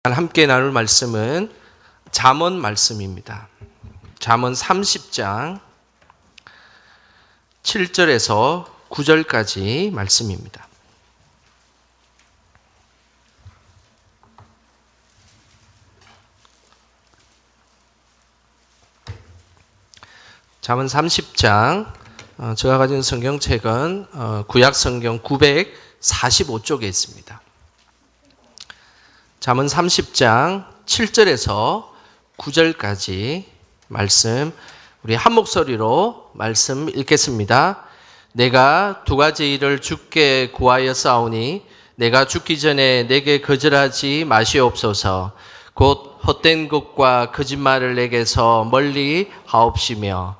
함께 나눌 말씀은 잠언 말씀입니다. 잠언 30장 7절에서 9절까지 말씀입니다. 잠언 30장, 제가 가진 성경책은 구약 성경 945쪽에 있습니다. 잠언 30장 7절에서 9절까지 말씀, 우리 한 목소리로 말씀 읽겠습니다. 내가 두 가지 일을 주께 구하여 싸우니 내가 죽기 전에 내게 거절하지 마시옵소서. 곧 헛된 것과 거짓말을 내게서 멀리 하옵시며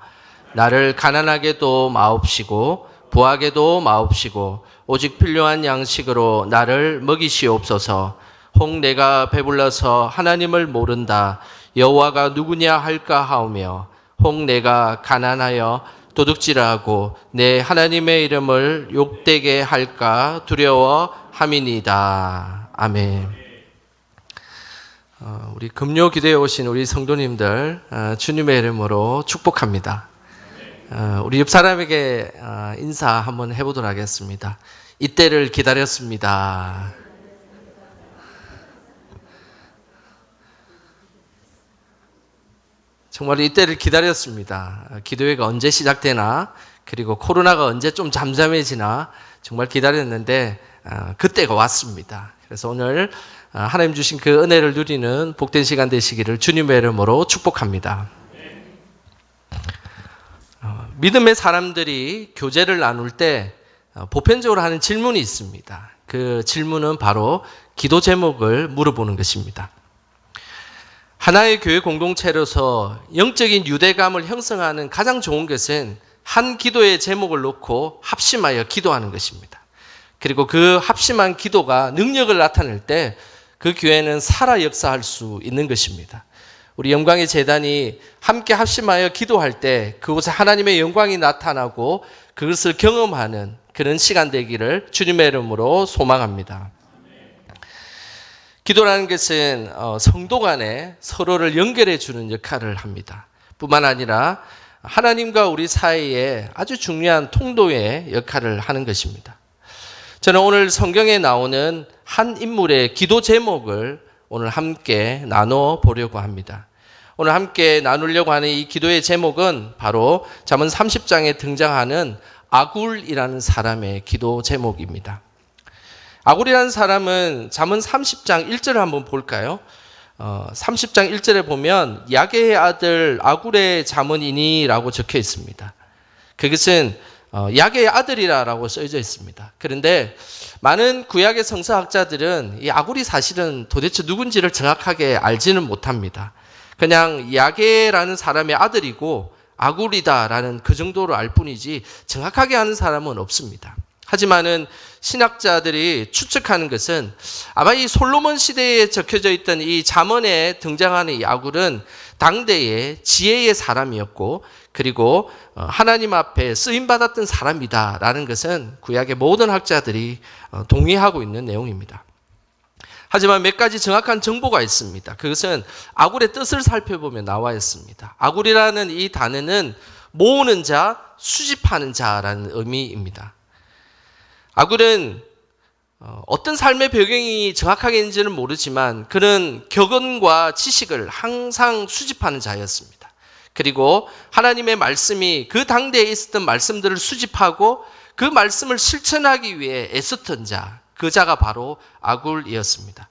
나를 가난하게도 마옵시고 부하게도 마옵시고 오직 필요한 양식으로 나를 먹이시옵소서. 혹 내가 배불러서 하나님을 모른다. 여호와가 누구냐 할까 하오며 혹 내가 가난하여 도둑질하고 내 하나님의 이름을 욕되게 할까 두려워함이니이다. 아멘. 우리 금요 기도에 오신 우리 성도님들 주님의 이름으로 축복합니다. 우리 옆 사람에게 인사 한번 해보도록 하겠습니다. 이때를 기다렸습니다. 정말 이때를 기다렸습니다. 기도회가 언제 시작되나, 그리고 코로나가 언제 좀 잠잠해지나 정말 기다렸는데 그때가 왔습니다. 그래서 오늘 하나님 주신 그 은혜를 누리는 복된 시간 되시기를 주님의 이름으로 축복합니다. 믿음의 사람들이 교제를 나눌 때 보편적으로 하는 질문이 있습니다. 그 질문은 바로 기도 제목을 물어보는 것입니다. 하나의 교회 공동체로서 영적인 유대감을 형성하는 가장 좋은 것은 한 기도의 제목을 놓고 합심하여 기도하는 것입니다. 그리고 그 합심한 기도가 능력을 나타낼 때 그 교회는 살아 역사할 수 있는 것입니다. 우리 영광의 제단이 함께 합심하여 기도할 때 그곳에 하나님의 영광이 나타나고 그것을 경험하는 그런 시간 되기를 주님의 이름으로 소망합니다. 기도라는 것은 성도 간에 서로를 연결해 주는 역할을 합니다. 뿐만 아니라 하나님과 우리 사이에 아주 중요한 통도의 역할을 하는 것입니다. 저는 오늘 성경에 나오는 한 인물의 기도 제목을 오늘 함께 나눠 보려고 합니다. 오늘 함께 나누려고 하는 이 기도의 제목은 바로 잠언 30장에 등장하는 아굴이라는 사람의 기도 제목입니다. 아굴이라는 사람은 잠언 30장 1절을 한번 볼까요? 30장 1절에 보면 야게의 아들 아굴의 잠언이니 라고 적혀 있습니다. 그것은 야게의 아들이라고 써져 있습니다. 그런데 많은 구약의 성서학자들은 이 아굴이 사실은 도대체 누군지를 정확하게 알지는 못합니다. 그냥 야게라는 사람의 아들이고 아굴이다라는 그 정도로 알 뿐이지 정확하게 아는 사람은 없습니다. 하지만은 신학자들이 추측하는 것은 아마 이 솔로몬 시대에 적혀져 있던 이 잠언에 등장하는 이 아굴은 당대의 지혜의 사람이었고 그리고 하나님 앞에 쓰임받았던 사람이다라는 것은 구약의 모든 학자들이 동의하고 있는 내용입니다. 하지만 몇 가지 정확한 정보가 있습니다. 그것은 아굴의 뜻을 살펴보면 나와 있습니다. 아굴이라는 이 단어는 모으는 자, 수집하는 자라는 의미입니다. 아굴은 어떤 삶의 배경이 정확하게 있는지는 모르지만 그는 격언과 지식을 항상 수집하는 자였습니다. 그리고 하나님의 말씀이 그 당대에 있었던 말씀들을 수집하고 그 말씀을 실천하기 위해 애썼던 자, 그 자가 바로 아굴이었습니다.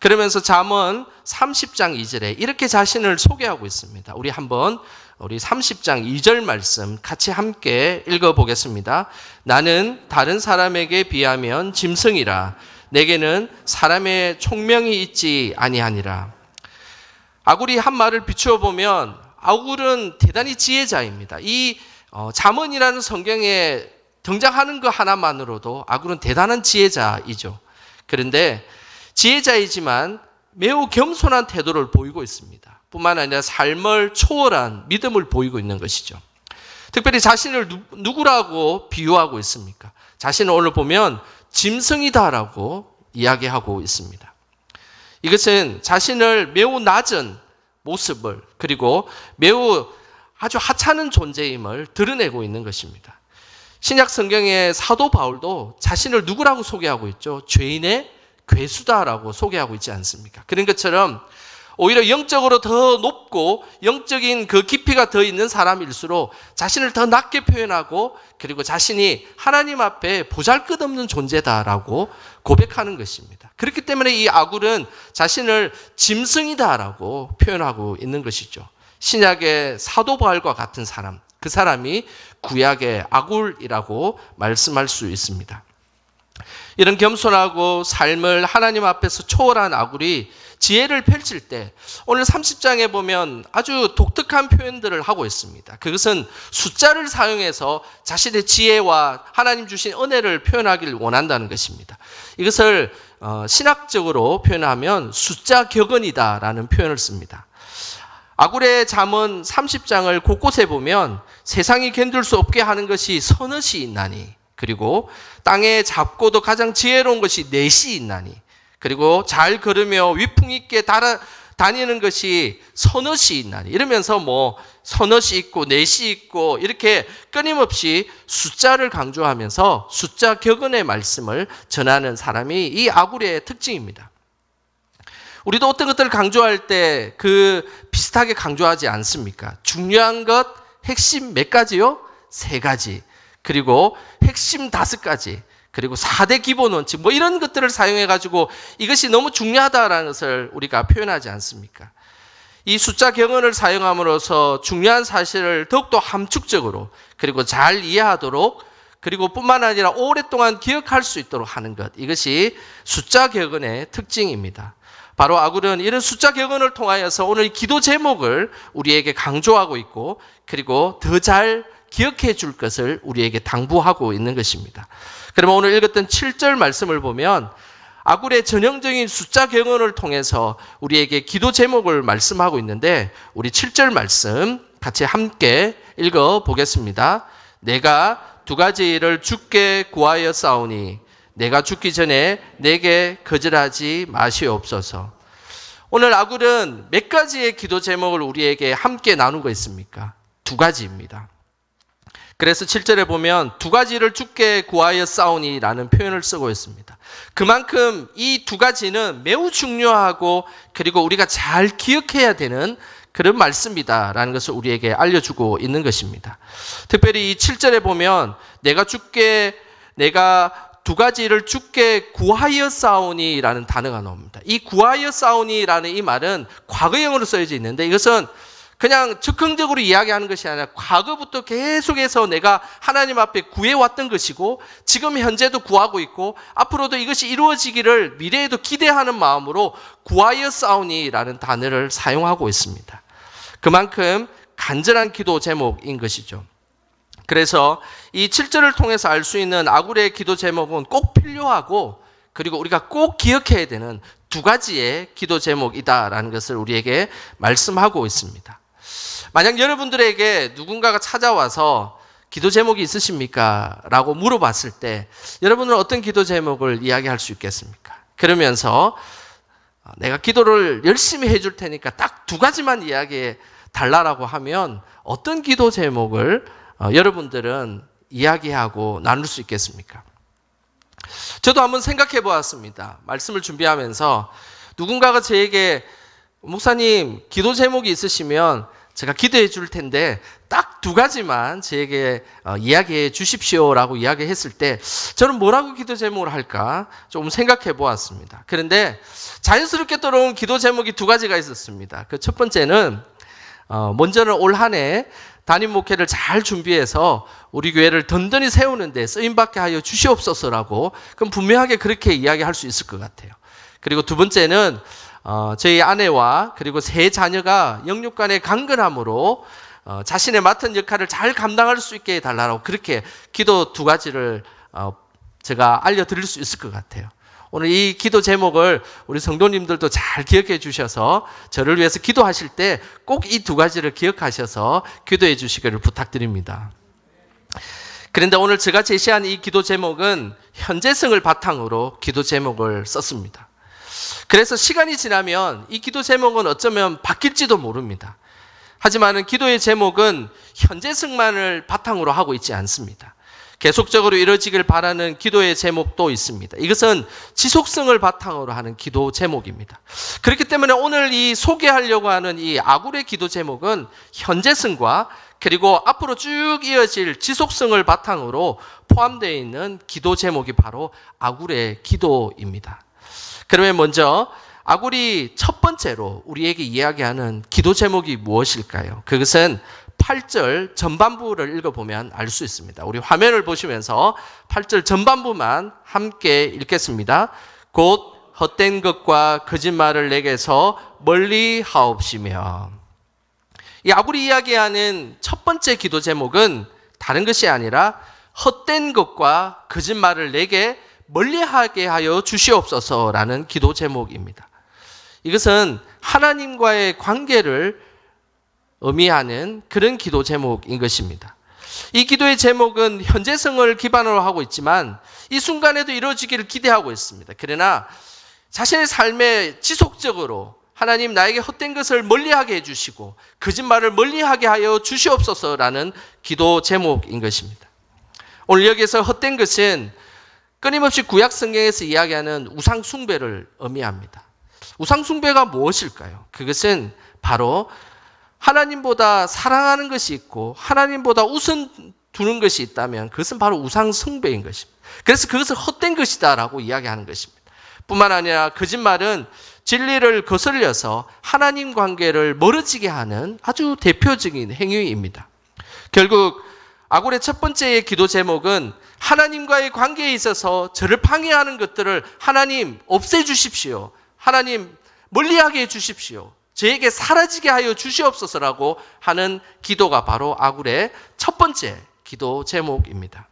그러면서 잠언 30장 2절에 이렇게 자신을 소개하고 있습니다. 우리 30장 2절 말씀 같이 함께 읽어보겠습니다. 나는 다른 사람에게 비하면 짐승이라 내게는 사람의 총명이 있지 아니하니라. 아굴이 한 말을 비추어 보면 아굴은 대단히 지혜자입니다. 이 잠언이라는 성경에 등장하는 것 하나만으로도 아굴은 대단한 지혜자이죠. 그런데 지혜자이지만 매우 겸손한 태도를 보이고 있습니다. 뿐만 아니라 삶을 초월한 믿음을 보이고 있는 것이죠. 특별히 자신을 누구라고 비유하고 있습니까? 자신을 오늘 보면 짐승이다라고 이야기하고 있습니다. 이것은 자신을 매우 낮은 모습을 그리고 매우 아주 하찮은 존재임을 드러내고 있는 것입니다. 신약 성경의 사도 바울도 자신을 누구라고 소개하고 있죠? 죄인의 괴수다라고 소개하고 있지 않습니까? 그런 것처럼 오히려 영적으로 더 높고 영적인 그 깊이가 더 있는 사람일수록 자신을 더 낮게 표현하고 그리고 자신이 하나님 앞에 보잘것없는 존재다라고 고백하는 것입니다. 그렇기 때문에 이 아굴은 자신을 짐승이다라고 표현하고 있는 것이죠. 신약의 사도 바울과 같은 사람, 그 사람이 구약의 아굴이라고 말씀할 수 있습니다. 이런 겸손하고 삶을 하나님 앞에서 초월한 아굴이 지혜를 펼칠 때 오늘 30장에 보면 아주 독특한 표현들을 하고 있습니다. 그것은 숫자를 사용해서 자신의 지혜와 하나님 주신 은혜를 표현하기를 원한다는 것입니다. 이것을 신학적으로 표현하면 숫자 격언이다라는 표현을 씁니다. 아굴의 잠언 30장을 곳곳에 보면 세상이 견딜 수 없게 하는 것이 서넛이 있나니, 그리고 땅에 잡고도 가장 지혜로운 것이 넷이 있나니, 그리고 잘 걸으며 위풍 있게 다니는 것이 서넛이 있나니, 이러면서 서넛이 있고 넷이 있고 이렇게 끊임없이 숫자를 강조하면서 숫자 격언의 말씀을 전하는 사람이 이 아굴의 특징입니다. 우리도 어떤 것들을 강조할 때 비슷하게 강조하지 않습니까? 중요한 것, 핵심 몇 가지요? 3가지. 그리고 핵심 5가지. 그리고 4대 기본 원칙, 이런 것들을 사용해가지고 이것이 너무 중요하다라는 것을 우리가 표현하지 않습니까? 이 숫자 격언을 사용함으로써 중요한 사실을 더욱더 함축적으로 그리고 잘 이해하도록 그리고 뿐만 아니라 오랫동안 기억할 수 있도록 하는 것, 이것이 숫자 격언의 특징입니다. 바로 아굴은 이런 숫자 격언을 통하여서 오늘 기도 제목을 우리에게 강조하고 있고 그리고 더 잘 기억해 줄 것을 우리에게 당부하고 있는 것입니다. 그러면 오늘 읽었던 7절 말씀을 보면 아굴의 전형적인 숫자 격언을 통해서 우리에게 기도 제목을 말씀하고 있는데, 우리 7절 말씀 같이 함께 읽어보겠습니다. 내가 2가지를 주께 구하였사오니 내가 죽기 전에 내게 거절하지 마시옵소서. 오늘 아굴은 몇 가지의 기도 제목을 우리에게 함께 나누고 있습니까? 2가지입니다. 그래서 7절에 보면 2가지를 주께 구하였사오니 라는 표현을 쓰고 있습니다. 그만큼 이 2가지는 매우 중요하고 그리고 우리가 잘 기억해야 되는 그런 말씀이다 라는 것을 우리에게 알려주고 있는 것입니다. 특별히 이 7절에 보면 내가 2가지를 주께 구하였사오니 라는 단어가 나옵니다. 이 구하였사오니 라는 이 말은 과거형으로 써져 있는데, 이것은 그냥 즉흥적으로 이야기하는 것이 아니라 과거부터 계속해서 내가 하나님 앞에 구해왔던 것이고 지금 현재도 구하고 있고 앞으로도 이것이 이루어지기를 미래에도 기대하는 마음으로 구하였사오니 라는 단어를 사용하고 있습니다. 그만큼 간절한 기도 제목인 것이죠. 그래서 이 7절을 통해서 알 수 있는 아굴의 기도 제목은 꼭 필요하고 그리고 우리가 꼭 기억해야 되는 2가지의 기도 제목이다라는 것을 우리에게 말씀하고 있습니다. 만약 여러분들에게 누군가가 찾아와서 기도 제목이 있으십니까? 라고 물어봤을 때 여러분은 어떤 기도 제목을 이야기할 수 있겠습니까? 그러면서 내가 기도를 열심히 해줄 테니까 딱 2가지만 이야기해 달라라고 하면 어떤 기도 제목을 여러분들은 이야기하고 나눌 수 있겠습니까? 저도 한번 생각해 보았습니다. 말씀을 준비하면서 누군가가 저에게 목사님 기도 제목이 있으시면 제가 기도해 줄 텐데 딱 2가지만 저에게 이야기해 주십시오라고 이야기했을 때 저는 뭐라고 기도 제목을 할까 좀 생각해 보았습니다. 그런데 자연스럽게 떠오른 기도 제목이 2가지가 있었습니다. 그 첫 번째는 먼저는 올 한 해 담임 목회를 잘 준비해서 우리 교회를 든든히 세우는 데 쓰임받게 하여 주시옵소서라고, 그럼 분명하게 그렇게 이야기할 수 있을 것 같아요. 그리고 2번째는 저희 아내와 그리고 3 자녀가 영육간의 강건함으로 자신의 맡은 역할을 잘 감당할 수 있게 해달라고 그렇게 기도 2가지를 제가 알려드릴 수 있을 것 같아요. 오늘 이 기도 제목을 우리 성도님들도 잘 기억해 주셔서 저를 위해서 기도하실 때 꼭 이 2가지를 기억하셔서 기도해 주시기를 부탁드립니다. 그런데 오늘 제가 제시한 이 기도 제목은 현재성을 바탕으로 기도 제목을 썼습니다. 그래서 시간이 지나면 이 기도 제목은 어쩌면 바뀔지도 모릅니다. 하지만 기도의 제목은 현재성만을 바탕으로 하고 있지 않습니다. 계속적으로 이루어지길 바라는 기도의 제목도 있습니다. 이것은 지속성을 바탕으로 하는 기도 제목입니다. 그렇기 때문에 오늘 이 소개하려고 하는 이 아굴의 기도 제목은 현재성과 그리고 앞으로 쭉 이어질 지속성을 바탕으로 포함되어 있는 기도 제목이 바로 아굴의 기도입니다. 그러면 먼저 아굴이 첫 번째로 우리에게 이야기하는 기도 제목이 무엇일까요? 그것은 8절 전반부를 읽어보면 알 수 있습니다. 우리 화면을 보시면서 8절 전반부만 함께 읽겠습니다. 곧 헛된 것과 거짓말을 내게서 멀리 하옵시며. 이 아굴이 이야기하는 첫 번째 기도 제목은 다른 것이 아니라 헛된 것과 거짓말을 내게 멀리하게 하여 주시옵소서라는 기도 제목입니다. 이것은 하나님과의 관계를 의미하는 그런 기도 제목인 것입니다. 이 기도의 제목은 현재성을 기반으로 하고 있지만 이 순간에도 이루어지기를 기대하고 있습니다. 그러나 자신의 삶에 지속적으로 하나님 나에게 헛된 것을 멀리하게 해주시고 거짓말을 멀리하게 하여 주시옵소서라는 기도 제목인 것입니다. 오늘 여기에서 헛된 것은 끊임없이 구약 성경에서 이야기하는 우상 숭배를 의미합니다. 우상 숭배가 무엇일까요? 그것은 바로 하나님보다 사랑하는 것이 있고 하나님보다 우선 두는 것이 있다면 그것은 바로 우상 숭배인 것입니다. 그래서 그것은 헛된 것이다라고 이야기하는 것입니다. 뿐만 아니라 거짓말은 진리를 거슬려서 하나님 관계를 멀어지게 하는 아주 대표적인 행위입니다. 결국 아굴의 첫 번째의 기도 제목은 하나님과의 관계에 있어서 저를 방해하는 것들을 하나님 없애주십시오. 하나님 멀리하게 해주십시오. 저에게 사라지게 하여 주시옵소서라고 하는 기도가 바로 아굴의 첫 번째 기도 제목입니다.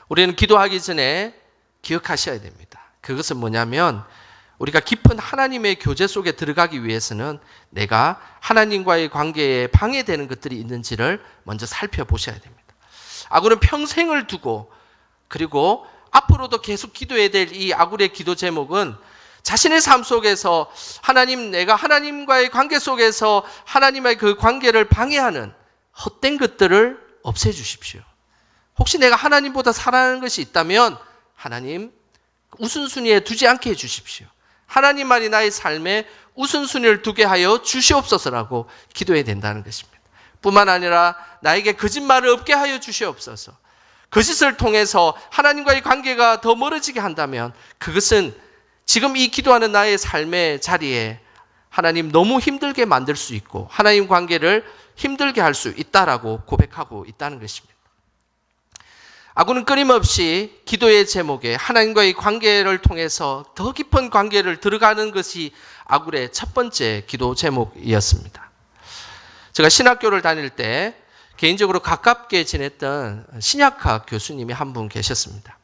우리는 기도하기 전에 기억하셔야 됩니다. 그것은 뭐냐면 우리가 깊은 하나님의 교제 속에 들어가기 위해서는 내가 하나님과의 관계에 방해되는 것들이 있는지를 먼저 살펴보셔야 됩니다. 아굴은 평생을 두고 그리고 앞으로도 계속 기도해야 될 이 아굴의 기도 제목은 자신의 삶 속에서 하나님, 내가 하나님과의 관계 속에서 하나님의 그 관계를 방해하는 헛된 것들을 없애주십시오. 혹시 내가 하나님보다 사랑하는 것이 있다면 하나님 우선순위에 두지 않게 해주십시오. 하나님만이 나의 삶에 우선순위를 두게 하여 주시옵소서라고 기도해야 된다는 것입니다. 뿐만 아니라 나에게 거짓말을 없게 하여 주시옵소서. 거짓을 통해서 하나님과의 관계가 더 멀어지게 한다면 그것은 지금 이 기도하는 나의 삶의 자리에 하나님 너무 힘들게 만들 수 있고 하나님 관계를 힘들게 할 수 있다라고 고백하고 있다는 것입니다. 아굴은 끊임없이 기도의 제목에 하나님과의 관계를 통해서 더 깊은 관계를 들어가는 것이 아굴의 첫 번째 기도 제목이었습니다. 제가 신학교를 다닐 때 개인적으로 가깝게 지냈던 신약학 교수님이 한 분 계셨습니다.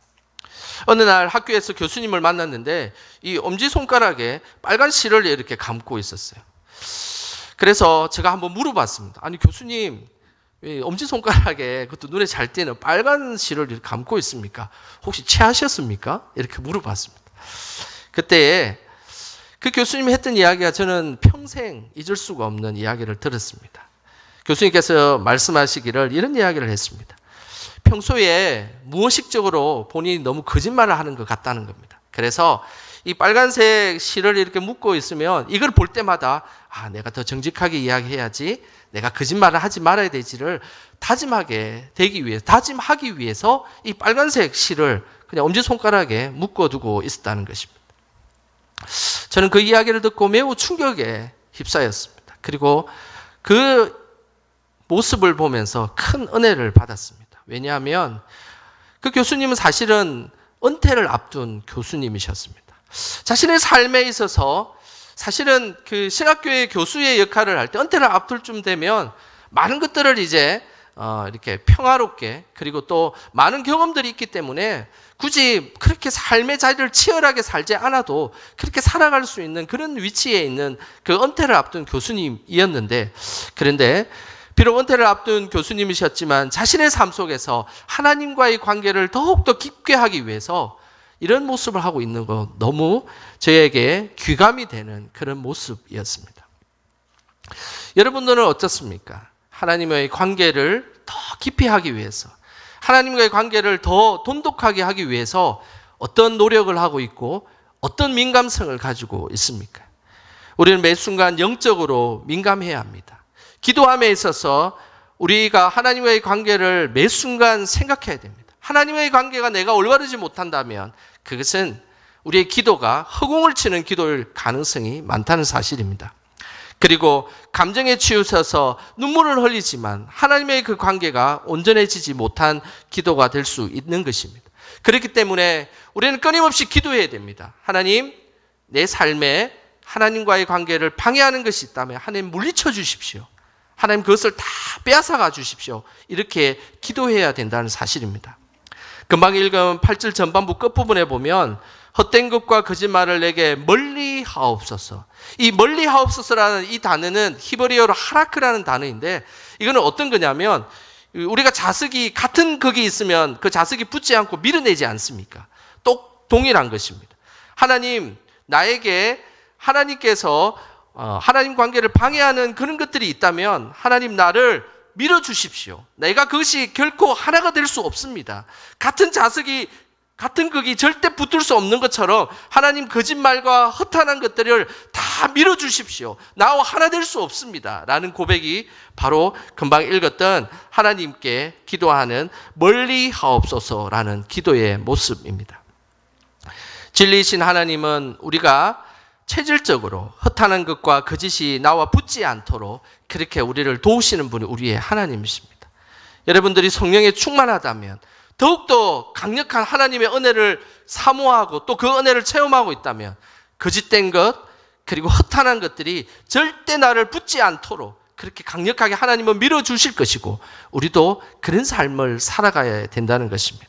어느 날 학교에서 교수님을 만났는데 이 엄지손가락에 빨간 실을 이렇게 감고 있었어요. 그래서 제가 한번 물어봤습니다. 아니 교수님, 엄지손가락에 그것도 눈에 잘 띄는 빨간 실을 이렇게 감고 있습니까? 혹시 체하셨습니까? 이렇게 물어봤습니다. 그때 그 교수님이 했던 이야기가 저는 평생 잊을 수가 없는 이야기를 들었습니다. 교수님께서 말씀하시기를 이런 이야기를 했습니다. 평소에 무의식적으로 본인이 너무 거짓말을 하는 것 같다는 겁니다. 그래서 이 빨간색 실을 이렇게 묶고 있으면 이걸 볼 때마다 내가 더 정직하게 이야기해야지, 내가 거짓말을 하지 말아야 되지를 다짐하기 위해서 이 빨간색 실을 그냥 엄지손가락에 묶어두고 있었다는 것입니다. 저는 그 이야기를 듣고 매우 충격에 휩싸였습니다. 그리고 그 모습을 보면서 큰 은혜를 받았습니다. 왜냐하면 그 교수님은 사실은 은퇴를 앞둔 교수님이셨습니다. 자신의 삶에 있어서 사실은 그 신학교의 교수의 역할을 할 때 은퇴를 앞둘 쯤 되면 많은 것들을 이제 이렇게 평화롭게 그리고 또 많은 경험들이 있기 때문에 굳이 그렇게 삶의 자리를 치열하게 살지 않아도 그렇게 살아갈 수 있는 그런 위치에 있는 그 은퇴를 앞둔 교수님이었는데, 그런데 비록 은퇴를 앞둔 교수님이셨지만 자신의 삶 속에서 하나님과의 관계를 더욱더 깊게 하기 위해서 이런 모습을 하고 있는 거 너무 저에게 귀감이 되는 그런 모습이었습니다. 여러분들은 어떻습니까? 하나님의 관계를 더 깊이 하기 위해서, 하나님과의 관계를 더 돈독하게 하기 위해서 어떤 노력을 하고 있고 어떤 민감성을 가지고 있습니까? 우리는 매 순간 영적으로 민감해야 합니다. 기도함에 있어서 우리가 하나님과의 관계를 매 순간 생각해야 됩니다. 하나님과의 관계가 내가 올바르지 못한다면 그것은 우리의 기도가 허공을 치는 기도일 가능성이 많다는 사실입니다. 그리고 감정에 치우쳐서 눈물을 흘리지만 하나님의 그 관계가 온전해지지 못한 기도가 될 수 있는 것입니다. 그렇기 때문에 우리는 끊임없이 기도해야 됩니다. 하나님, 내 삶에 하나님과의 관계를 방해하는 것이 있다면 하나님 물리쳐 주십시오. 하나님 그것을 다 빼앗아가 주십시오. 이렇게 기도해야 된다는 사실입니다. 금방 읽은 8절 전반부 끝부분에 보면 헛된 것과 거짓말을 내게 멀리 하옵소서. 이 멀리 하옵소서라는 이 단어는 히브리어로 하라크라는 단어인데 이거는 어떤 거냐면 우리가 자석이 같은 극이 있으면 그 자석이 붙지 않고 밀어내지 않습니까? 동일한 것입니다. 하나님, 나에게 하나님께서 하나님 관계를 방해하는 그런 것들이 있다면 하나님 나를 밀어주십시오. 내가 그것이 결코 하나가 될 수 없습니다. 같은 자석이 같은 극이 절대 붙을 수 없는 것처럼 하나님 거짓말과 허탄한 것들을 다 밀어주십시오. 나와 하나 될 수 없습니다. 라는 고백이 바로 금방 읽었던 하나님께 기도하는 멀리 하옵소서라는 기도의 모습입니다. 진리이신 하나님은 우리가 체질적으로 허탄한 것과 거짓이 나와 붙지 않도록 그렇게 우리를 도우시는 분이 우리의 하나님이십니다. 여러분들이 성령에 충만하다면 더욱더 강력한 하나님의 은혜를 사모하고 또 그 은혜를 체험하고 있다면 거짓된 것 그리고 허탄한 것들이 절대 나를 붙지 않도록 그렇게 강력하게 하나님은 밀어주실 것이고 우리도 그런 삶을 살아가야 된다는 것입니다.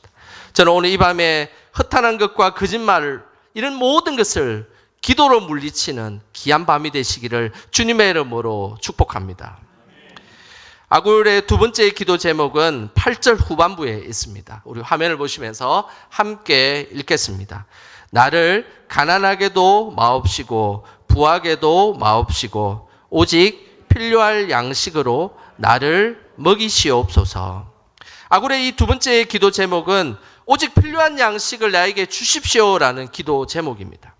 저는 오늘 이 밤에 허탄한 것과 거짓말 이런 모든 것을 기도로 물리치는 귀한 밤이 되시기를 주님의 이름으로 축복합니다. 아굴의 두 번째 기도 제목은 8절 후반부에 있습니다. 우리 화면을 보시면서 함께 읽겠습니다. 나를 가난하게도 마옵시고 부하게도 마옵시고 오직 필요할 양식으로 나를 먹이시옵소서. 아굴의 이 두 번째 기도 제목은 오직 필요한 양식을 나에게 주십시오라는 기도 제목입니다.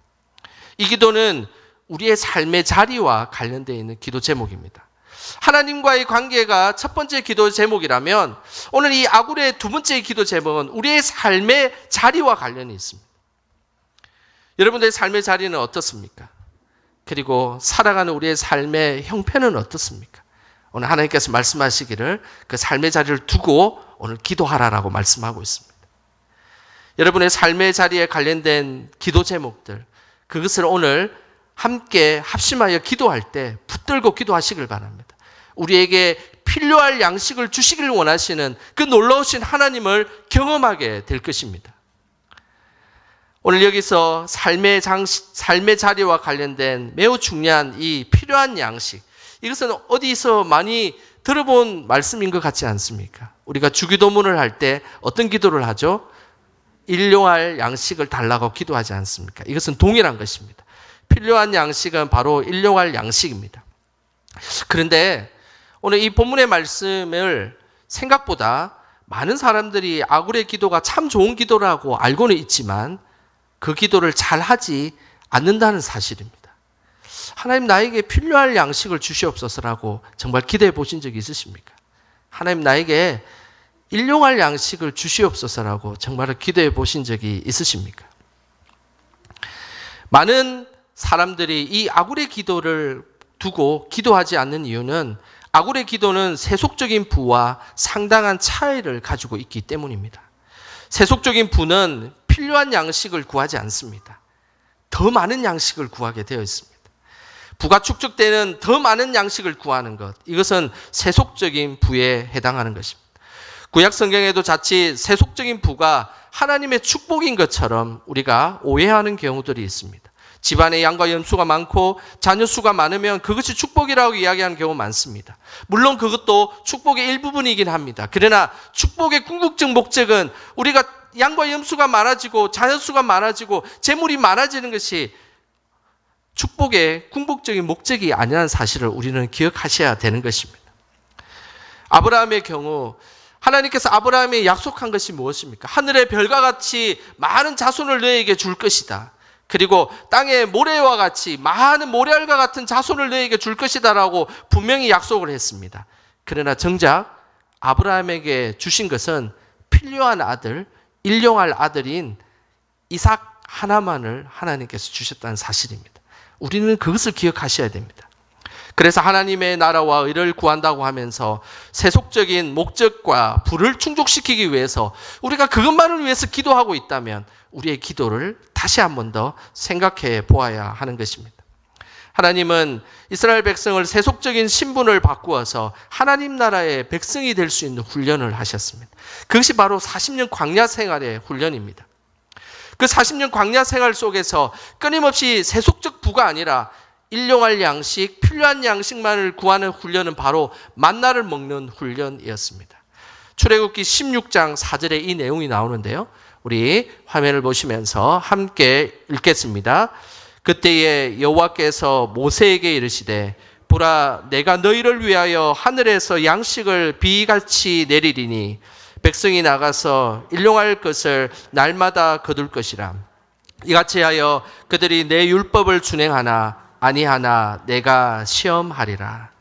이 기도는 우리의 삶의 자리와 관련되어 있는 기도 제목입니다. 하나님과의 관계가 첫 번째 기도 제목이라면 오늘 이 아굴의 두 번째 기도 제목은 우리의 삶의 자리와 관련이 있습니다. 여러분들의 삶의 자리는 어떻습니까? 그리고 살아가는 우리의 삶의 형편은 어떻습니까? 오늘 하나님께서 말씀하시기를 그 삶의 자리를 두고 오늘 기도하라라고 말씀하고 있습니다. 여러분의 삶의 자리에 관련된 기도 제목들 그것을 오늘 함께 합심하여 기도할 때 붙들고 기도하시길 바랍니다. 우리에게 필요할 양식을 주시기를 원하시는 그 놀라우신 하나님을 경험하게 될 것입니다. 오늘 여기서 삶의 자리와 관련된 매우 중요한 이 필요한 양식 이것은 어디서 많이 들어본 말씀인 것 같지 않습니까? 우리가 주기도문을 할 때 어떤 기도를 하죠? 일용할 양식을 달라고 기도하지 않습니까? 이것은 동일한 것입니다. 필요한 양식은 바로 일용할 양식입니다. 그런데 오늘 이 본문의 말씀을 생각보다 많은 사람들이 아굴의 기도가 참 좋은 기도라고 알고는 있지만 그 기도를 잘 하지 않는다는 사실입니다. 하나님 나에게 필요할 양식을 주시옵소서라고 정말 기도해 보신 적이 있으십니까? 하나님 나에게 일용할 양식을 주시옵소서라고 정말 기도해 보신 적이 있으십니까? 많은 사람들이 이 아굴의 기도를 두고 기도하지 않는 이유는 아굴의 기도는 세속적인 부와 상당한 차이를 가지고 있기 때문입니다. 세속적인 부는 필요한 양식을 구하지 않습니다. 더 많은 양식을 구하게 되어 있습니다. 부가 축적되는 더 많은 양식을 구하는 것, 이것은 세속적인 부에 해당하는 것입니다. 구약 성경에도 자칫 세속적인 부가 하나님의 축복인 것처럼 우리가 오해하는 경우들이 있습니다. 집안에 양과 염소가 많고 자녀 수가 많으면 그것이 축복이라고 이야기하는 경우 많습니다. 물론 그것도 축복의 일부분이긴 합니다. 그러나 축복의 궁극적 목적은 우리가 양과 염소가 많아지고 자녀수가 많아지고 재물이 많아지는 것이 축복의 궁극적인 목적이 아니라는 사실을 우리는 기억하셔야 되는 것입니다. 아브라함의 경우 하나님께서 아브라함에 약속한 것이 무엇입니까? 하늘의 별과 같이 많은 자손을 너에게 줄 것이다. 그리고 땅의 모래와 같이 많은 모래알과 같은 자손을 너에게 줄 것이다 라고 분명히 약속을 했습니다. 그러나 정작 아브라함에게 주신 것은 필요한 아들, 일용할 아들인 이삭 하나만을 하나님께서 주셨다는 사실입니다. 우리는 그것을 기억하셔야 됩니다. 그래서 하나님의 나라와 의를 구한다고 하면서 세속적인 목적과 부를 충족시키기 위해서 우리가 그것만을 위해서 기도하고 있다면 우리의 기도를 다시 한 번 더 생각해 보아야 하는 것입니다. 하나님은 이스라엘 백성을 세속적인 신분을 바꾸어서 하나님 나라의 백성이 될 수 있는 훈련을 하셨습니다. 그것이 바로 40년 광야 생활의 훈련입니다. 그 40년 광야 생활 속에서 끊임없이 세속적 부가 아니라 일용할 양식, 필요한 양식만을 구하는 훈련은 바로 만나를 먹는 훈련이었습니다. 출애굽기 16장 4절에 이 내용이 나오는데요. 우리 화면을 보시면서 함께 읽겠습니다. 그때에 여호와께서 모세에게 이르시되 보라 내가 너희를 위하여 하늘에서 양식을 비같이 내리리니 백성이 나가서 일용할 것을 날마다 거둘 것이라. 이같이 하여 그들이 내 율법을 준행하나 아니하나 내가 시험하리라.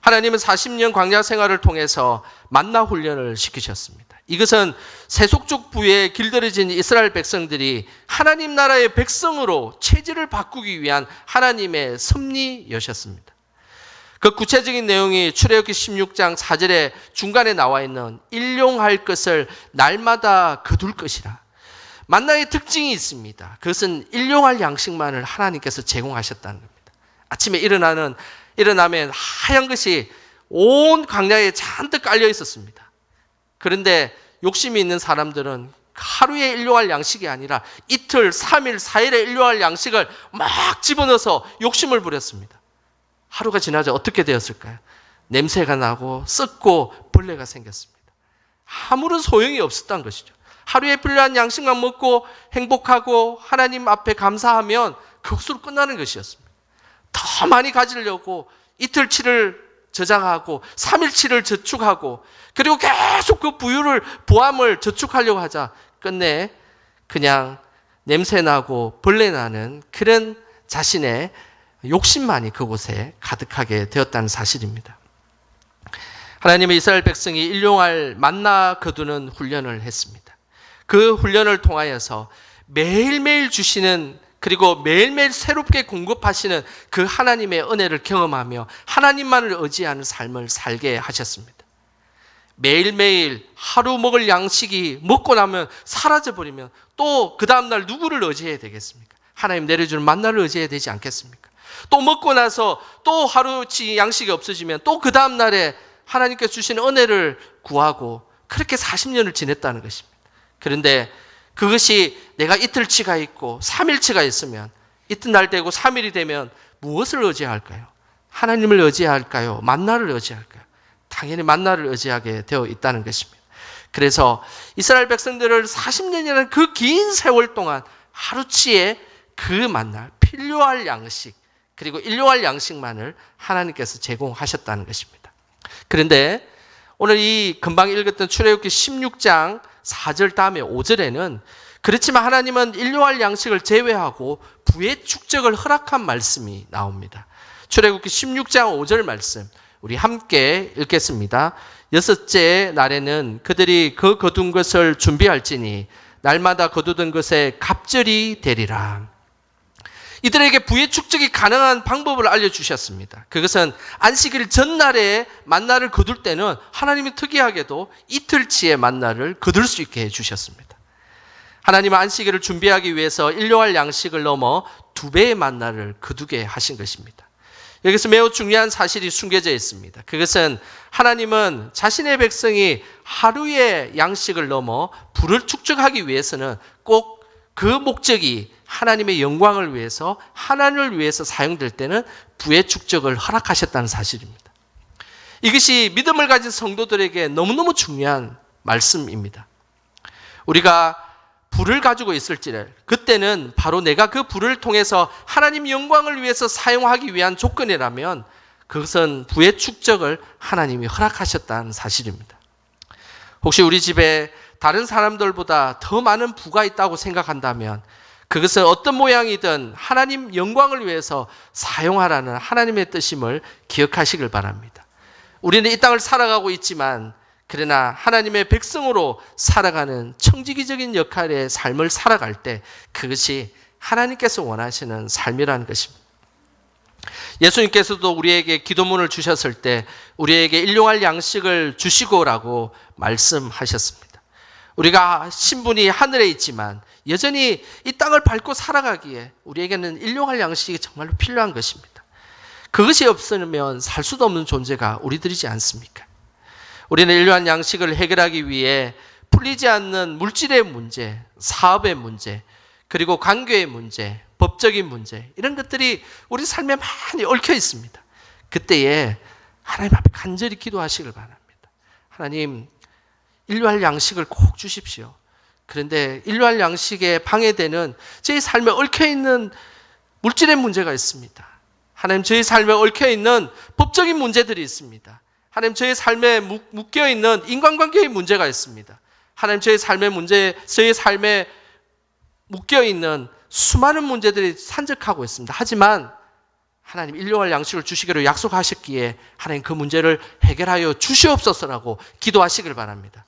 하나님은 40년 광야 생활을 통해서 만나 훈련을 시키셨습니다. 이것은 세속적 부에 길들여진 이스라엘 백성들이 하나님 나라의 백성으로 체질을 바꾸기 위한 하나님의 섭리였습니다. 그 구체적인 내용이 출애굽기 16장 4절에 중간에 나와 있는 일용할 것을 날마다 거둘 것이라. 만나의 특징이 있습니다. 그것은 일용할 양식만을 하나님께서 제공하셨다는 겁니다. 아침에 일어나면 하얀 것이 온 광야에 잔뜩 깔려 있었습니다. 그런데 욕심이 있는 사람들은 하루에 일용할 양식이 아니라 이틀, 3일, 4일에 일용할 양식을 막 집어넣어서 욕심을 부렸습니다. 하루가 지나자 어떻게 되었을까요? 냄새가 나고 썩고 벌레가 생겼습니다. 아무런 소용이 없었던 것이죠. 하루에 필요한 양식만 먹고 행복하고 하나님 앞에 감사하면 그것으로 끝나는 것이었습니다. 더 많이 가지려고 이틀치를 저장하고 3일치를 저축하고 그리고 계속 그 보암을 저축하려고 하자 끝내 그냥 냄새나고 벌레나는 그런 자신의 욕심만이 그곳에 가득하게 되었다는 사실입니다. 하나님의 이스라엘 백성이 일용할 만나 거두는 훈련을 했습니다. 그 훈련을 통하여서 매일매일 주시는 그리고 매일매일 새롭게 공급하시는 그 하나님의 은혜를 경험하며 하나님만을 의지하는 삶을 살게 하셨습니다. 매일매일 하루 먹을 양식이 먹고 나면 사라져버리면 또 그 다음날 누구를 의지해야 되겠습니까? 하나님 내려주는 만나를 의지해야 되지 않겠습니까? 또 먹고 나서 또 하루치 양식이 없어지면 또 그 다음날에 하나님께 주시는 은혜를 구하고 그렇게 40년을 지냈다는 것입니다. 그런데 그것이 내가 이틀치가 있고 3일치가 있으면 이튿날 되고 3일이 되면 무엇을 의지할까요? 하나님을 의지할까요? 만나를 의지할까요? 당연히 만나를 의지하게 되어 있다는 것입니다. 그래서 이스라엘 백성들을 40년이라는 그 긴 세월 동안 하루치에 그 만나, 필요할 양식, 그리고 일용할 양식만을 하나님께서 제공하셨다는 것입니다. 그런데 오늘 이 금방 읽었던 출애굽기 16장 4절 다음에 5절에는 그렇지만 하나님은 일용할 양식을 제외하고 부의 축적을 허락한 말씀이 나옵니다. 출애굽기 16장 5절 말씀 우리 함께 읽겠습니다. 여섯째 날에는 그들이 그 거둔 것을 준비할지니 날마다 거두던 것에 갑절이 되리라. 이들에게 부의 축적이 가능한 방법을 알려주셨습니다. 그것은 안식일 전날에 만나를 거둘 때는 하나님이 특이하게도 이틀치의 만나를 거둘 수 있게 해주셨습니다. 하나님은 안식일을 준비하기 위해서 일용할 양식을 넘어 2배의 만나를 거두게 하신 것입니다. 여기서 매우 중요한 사실이 숨겨져 있습니다. 그것은 하나님은 자신의 백성이 하루의 양식을 넘어 부를 축적하기 위해서는 꼭 그 목적이 하나님의 영광을 위해서 하나님을 위해서 사용될 때는 부의 축적을 허락하셨다는 사실입니다. 이것이 믿음을 가진 성도들에게 너무너무 중요한 말씀입니다. 우리가 불을 가지고 있을지를 그때는 바로 내가 그 불을 통해서 하나님 영광을 위해서 사용하기 위한 조건이라면 그것은 부의 축적을 하나님이 허락하셨다는 사실입니다. 혹시 우리 집에 다른 사람들보다 더 많은 부가 있다고 생각한다면 그것은 어떤 모양이든 하나님 영광을 위해서 사용하라는 하나님의 뜻임을 기억하시길 바랍니다. 우리는 이 땅을 살아가고 있지만 그러나 하나님의 백성으로 살아가는 청지기적인 역할의 삶을 살아갈 때 그것이 하나님께서 원하시는 삶이라는 것입니다. 예수님께서도 우리에게 기도문을 주셨을 때 우리에게 일용할 양식을 주시고라고 말씀하셨습니다. 우리가 신분이 하늘에 있지만 여전히 이 땅을 밟고 살아가기에 우리에게는 일용할 양식이 정말로 필요한 것입니다. 그것이 없으면 살 수도 없는 존재가 우리들이지 않습니까? 우리는 일용할 양식을 해결하기 위해 풀리지 않는 물질의 문제, 사업의 문제, 그리고 관계의 문제, 법적인 문제 이런 것들이 우리 삶에 많이 얽혀 있습니다. 그때에 하나님 앞에 간절히 기도하시길 바랍니다. 하나님, 일용할 양식을 꼭 주십시오. 그런데 일용할 양식에 방해되는 제 삶에 얽혀있는 물질의 문제가 있습니다. 하나님, 저희 삶에 얽혀있는 법적인 문제들이 있습니다. 하나님, 저희 삶에 묶여있는 인간관계의 문제가 있습니다. 하나님, 저희 삶의 문제, 저희 삶에 묶여있는 수많은 문제들이 산적하고 있습니다. 하지만 하나님 일용할 양식을 주시기로 약속하셨기에 하나님 그 문제를 해결하여 주시옵소서라고 기도하시길 바랍니다.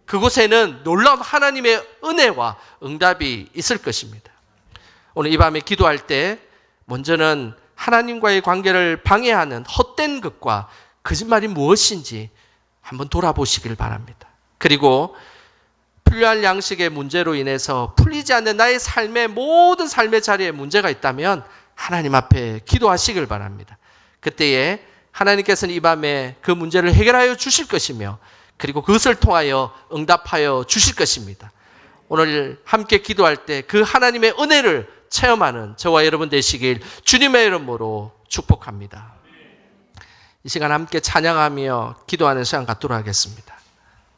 그곳에는 놀라운 하나님의 은혜와 응답이 있을 것입니다. 오늘 이 밤에 기도할 때 먼저는 하나님과의 관계를 방해하는 헛된 것과 거짓말이 무엇인지 한번 돌아보시길 바랍니다. 그리고 필요한 양식의 문제로 인해서 풀리지 않는 나의 삶의 모든 삶의 자리에 문제가 있다면 하나님 앞에 기도하시길 바랍니다. 그때에 하나님께서는 이 밤에 그 문제를 해결하여 주실 것이며 그리고 그것을 통하여 응답하여 주실 것입니다. 오늘 함께 기도할 때 그 하나님의 은혜를 체험하는 저와 여러분 되시길 주님의 이름으로 축복합니다. 이 시간 함께 찬양하며 기도하는 시간 갖도록 하겠습니다.